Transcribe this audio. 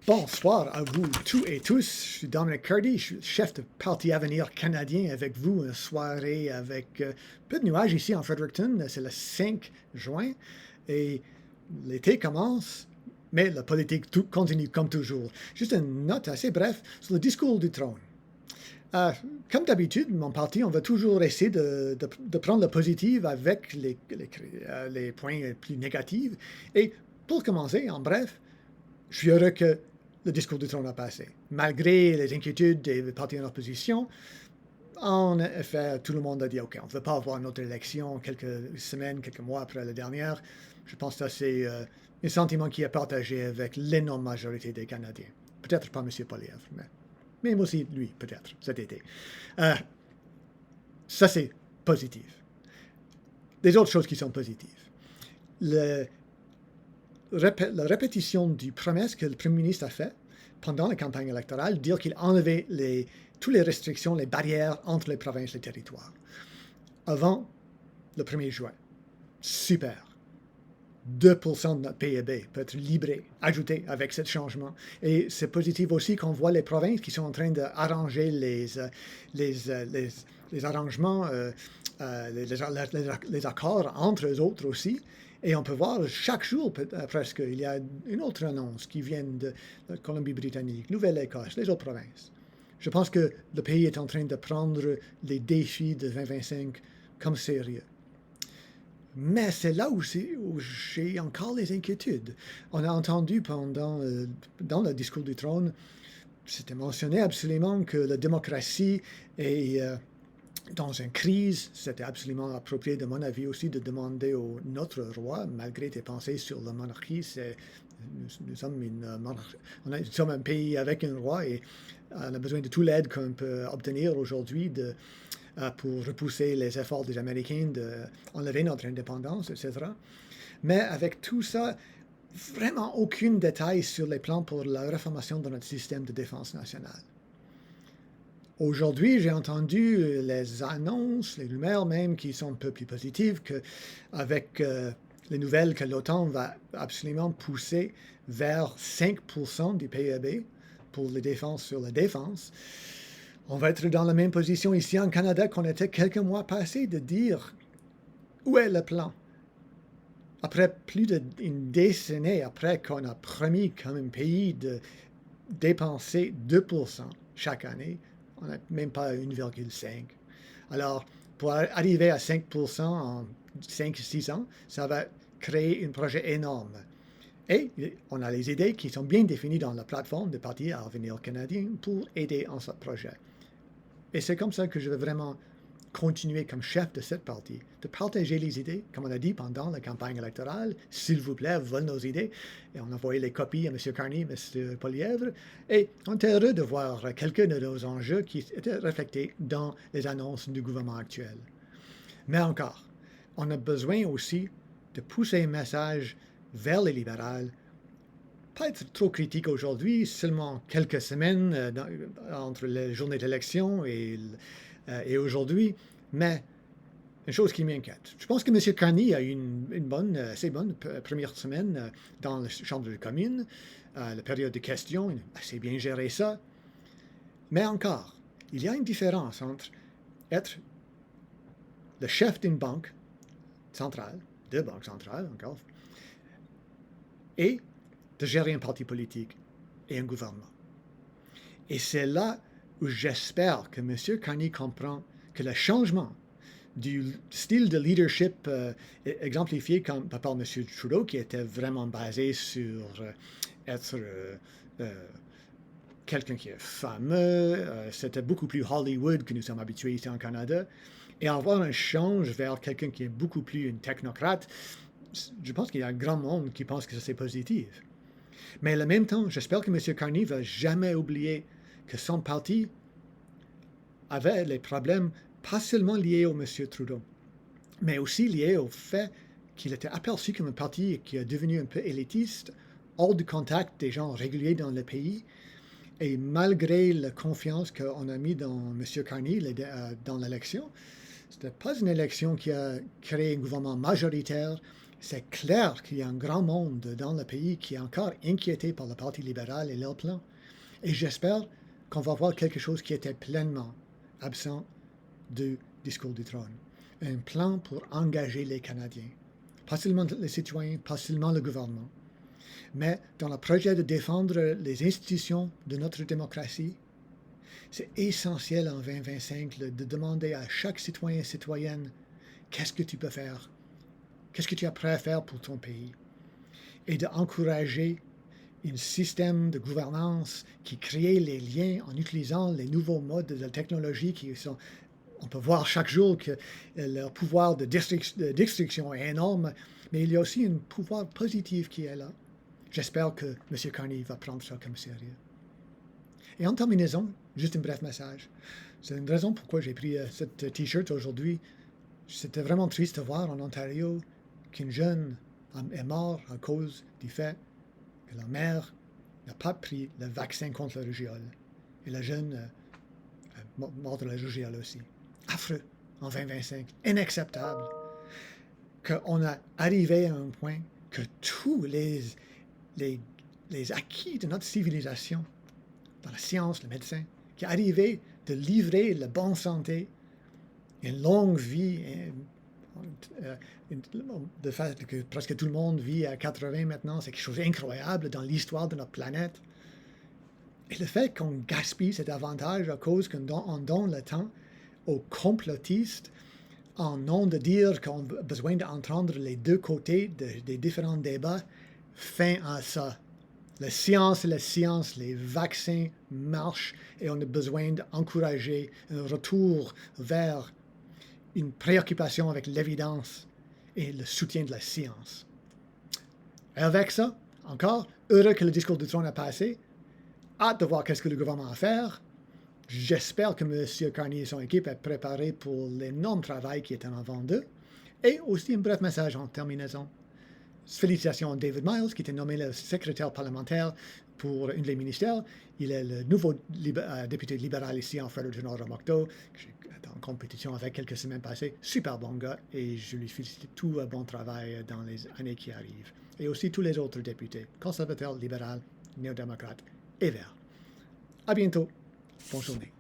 Bonsoir à vous tous et tous. Je suis Dominic Cardy, je suis chef de Parti Avenir canadien avec vous une soirée avec peu de nuages ici en Fredericton. C'est le 5 juin et l'été commence, mais la politique tout continue comme toujours. Juste une note assez brève sur le discours du trône. Comme d'habitude, mon parti, on va toujours essayer de prendre le positif avec les points plus négatifs. Et pour commencer, en bref, je suis heureux que le discours du trône a passé. Malgré les inquiétudes des partis en opposition, en effet, tout le monde a dit OK, on ne veut pas avoir une autre élection quelques semaines, quelques mois après la dernière. Je pense que c'est un sentiment qui est partagé avec l'énorme majorité des Canadiens. Peut-être pas M. Poilievre, mais aussi lui, peut-être, cet été. Ça, c'est positif. Des autres choses qui sont positives. La répétition du promesse que le Premier ministre a fait pendant la campagne électorale, dire qu'il enlevait toutes les restrictions, les barrières entre les provinces et les territoires avant le 1er juin. Super. 2% de notre PIB peut être libéré, ajouté avec ce changement. Et c'est positif aussi qu'on voit les provinces qui sont en train d'arranger les arrangements, les accords entre eux autres aussi. Et on peut voir chaque jour, presque, il y a une autre annonce qui vient de la Colombie-Britannique, Nouvelle-Écosse, les autres provinces. Je pense que le pays est en train de prendre les défis de 2025 comme sérieux. Mais c'est là où j'ai encore les inquiétudes. On a entendu dans le discours du trône, c'était mentionné absolument que la démocratie est dans une crise. C'était absolument approprié, de mon avis aussi, de demander au notre roi, malgré tes pensées sur la monarchie, nous sommes nous sommes un pays avec un roi et on a besoin de toute l'aide qu'on peut obtenir aujourd'hui pour repousser les efforts des Américains d'enlever notre indépendance, etc. Mais avec tout ça, vraiment aucun détail sur les plans pour la réformation de notre système de défense nationale. Aujourd'hui, j'ai entendu les annonces, les rumeurs même qui sont un peu plus positives qu'avec les nouvelles que l'OTAN va absolument pousser vers 5% du PIB pour les défenses sur la défense. On va être dans la même position ici en Canada qu'on était quelques mois passés de dire où est le plan. Après plus d'une décennie après qu'on a promis comme un pays de dépenser 2% chaque année, on n'a même pas 1,5. Alors, pour arriver à 5% en 5-6 ans, ça va créer un projet énorme. Et on a les idées qui sont bien définies dans la plateforme de Parti Avenir canadien pour aider en ce projet. Et c'est comme ça que je veux vraiment continuer comme chef de cette partie, de partager les idées, comme on a dit pendant la campagne électorale. S'il vous plaît, volez nos idées. Et on a envoyé les copies à M. Carney, M. Poilievre. Et on était heureux de voir quelques de nos enjeux qui étaient reflétés dans les annonces du gouvernement actuel. Mais encore, on a besoin aussi de pousser un message vers les libéraux. Pas être trop critique aujourd'hui, seulement quelques semaines entre les journées d'élection et aujourd'hui, mais une chose qui m'inquiète. Je pense que M. Carney a eu une assez bonne première semaine dans la Chambre des communes, la période de questions, il a assez bien géré ça. Mais encore, il y a une différence entre être le chef d'une banque centrale, de banque centrale encore, et de gérer un parti politique et un gouvernement. Et c'est là où j'espère que M. Carney comprend que le changement du style de leadership exemplifié par M. Trudeau, qui était vraiment basé sur être quelqu'un qui est fameux, c'était beaucoup plus Hollywood que nous sommes habitués ici en Canada, et avoir un change vers quelqu'un qui est beaucoup plus une technocrate, je pense qu'il y a un grand monde qui pense que ça c'est positif. Mais en même temps, j'espère que M. Carney ne va jamais oublier que son parti avait les problèmes pas seulement liés au M. Trudeau, mais aussi liés au fait qu'il était aperçu comme un parti qui est devenu un peu élitiste, hors du contact des gens réguliers dans le pays. Et malgré la confiance qu'on a mis dans M. Carney dans l'élection, ce n'était pas une élection qui a créé un gouvernement majoritaire C'est clair qu'il y a un grand monde dans le pays qui est encore inquiété par le Parti libéral et leur plan. Et j'espère qu'on va voir quelque chose qui était pleinement absent du discours du trône. Un plan pour engager les Canadiens. Pas seulement les citoyens, pas seulement le gouvernement, mais dans le projet de défendre les institutions de notre démocratie. C'est essentiel en 2025 de demander à chaque citoyen et citoyenne qu'est-ce que tu peux faire, qu'est-ce que tu es prêt à faire pour ton pays, et d'encourager un système de gouvernance qui crée les liens en utilisant les nouveaux modes de la technologie qui sont. On peut voir chaque jour que leur pouvoir de destruction est énorme, mais il y a aussi un pouvoir positif qui est là. J'espère que M. Carney va prendre ça comme sérieux. Et en terminaison, juste un bref message. C'est une raison pourquoi j'ai pris cette t-shirt aujourd'hui. C'était vraiment triste de voir en Ontario qu'une jeune est morte à cause du fait que la mère n'a pas pris le vaccin contre la rougeole. Et la jeune est morte de la rougeole aussi. Affreux en 2025. Inacceptable. Qu'on a arrivé à un point que tous les acquis de notre civilisation, dans la science, le médecin, qui est arrivé de livrer la bonne santé, une longue vie, de fait que presque tout le monde vit à 80 maintenant, c'est quelque chose d'incroyable dans l'histoire de notre planète. Et le fait qu'on gaspille cet avantage à cause qu'on donne le temps aux complotistes en nom de dire qu'on a besoin d'entendre les deux côtés des différents débats, fin à ça. La science est la science, les vaccins marchent et on a besoin d'encourager un retour vers une préoccupation avec l'évidence et le soutien de la science. Et avec ça, encore, heureux que le discours du trône a passé, hâte de voir qu'est-ce que le gouvernement a à faire. J'espère que M. Carney et son équipe est préparé pour l'énorme travail qui est en avant d'eux. Et aussi un bref message en terminaison. Félicitations à David Miles, qui était nommé le secrétaire parlementaire pour un des ministères. Il est le nouveau député libéral ici en Fredericton-Oromocto, en compétition avec quelques semaines passées. Super bon gars, et je lui félicite tout bon travail dans les années qui arrivent. Et aussi tous les autres députés, conservateurs, libéraux, néo-démocrates et verts. À bientôt. Bonne journée.